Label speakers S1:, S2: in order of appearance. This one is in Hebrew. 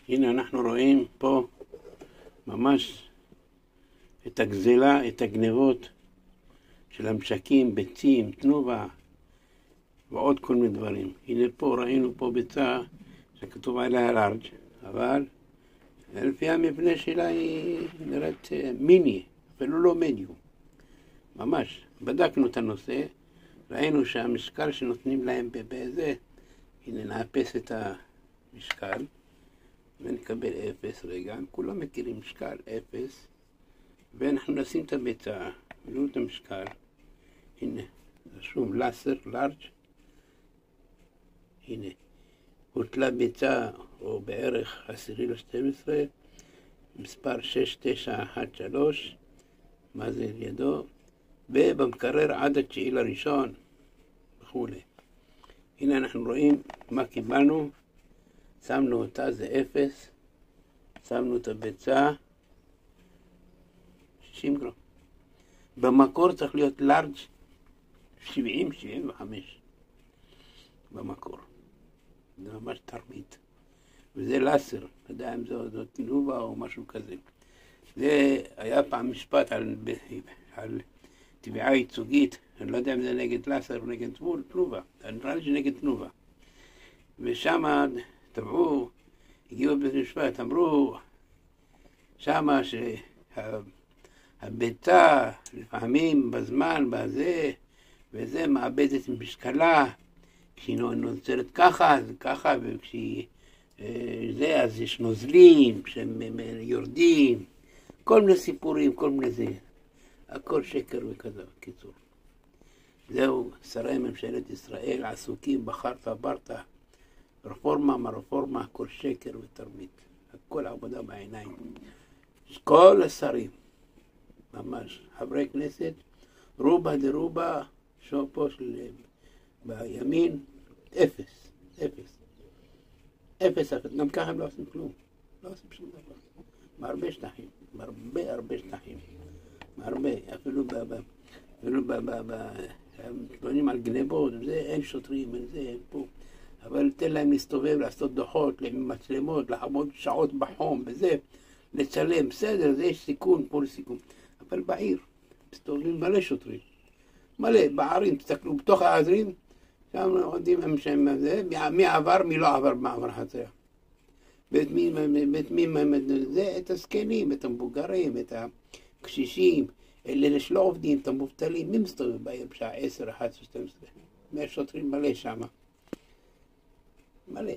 S1: הנה אנחנו רואים פה ממש את הגזלה, את הגנבות של המשקים, ביצים, תנובה ועוד כל מיני דברים. הנה פה ראינו פה ביצה שכתוב עליה לארג', אבל לפי המבנה שלה היא נראית מיני, אפילו לא מדיום. ממש, בדקנו את הנושא, ראינו שהמשקל שנותנים להם בזה, הנה נאפס את המשקל ונקבל 0 רגע, כולם מכירים משקל 0, ואנחנו נשים את הביצה, נראו את המשקל, הנה, רשום לסר, לארג', הנה, הוטלה ביצה, או בערך 10/12, מספר 6913, מה זה לידו, ובמקרר עד 9/1 וכו'. הנה אנחנו רואים מה קיבלנו, שמנו אותה זה 0, שמנו את הביצה, 60 גרם. במקור צריך להיות לארג' 70-75 במקור. זה ממש תרמית. וזה לסר, לא יודע אם זו תנובה או משהו כזה. זה היה פעם משפט על תביעה ייצוגית, אני לא יודע אם זה נגד לסר או נגד תנובה, נראה לי שנגד תנובה. ושם תבעו, הגיעו בבית משפט, אמרו שמה שהביצה לפעמים בזמן, בזה, וזה מאבדת משקלה, כשהיא נוצרת ככה, זה ככה, וכשהיא זה, אז יש נוזלים שהם יורדים, כל מיני סיפורים, כל מיני זה, הכל שקר וכזה, קיצור. זהו, שרי ממשלת ישראל עסוקים בחרטה ברטה, רפורמה מה רפורמה, הכל שקר ותרמית, הכל עבודה בעיניים. כל השרים, ממש, חברי כנסת, רובה דרובה, שופו של בימין, 0, 0, גם ככה הם לא עושים כלום, לא עושים שום דבר, מהרבה שטחים, הרבה שטחים, מהרבה, אפילו מתלוננים על גנבות, זה, אין שוטרים, אין זה, אין פה, אבל תן להם להסתובב, לעשות דוחות, למצלמות, לעמוד שעות בחום, וזה, לצלם, בסדר, זה יש סיכון, פה לסיכון, אבל בעיר, מסתובבים מלא שוטרים, מלא, בערים, תסתכלו, בתוך העזרים, שם עודים הם שהם, מי עבר, מי לא עבר במעבר חציה. בית מי, זה, את הזקנים, את המבוגרים, את הקשישים, אלה שלא עובדים, את המובטלים, מי מסתובב בעיר בשעה 10, 11, 12? 100 שוטרים מלא שם. מלא.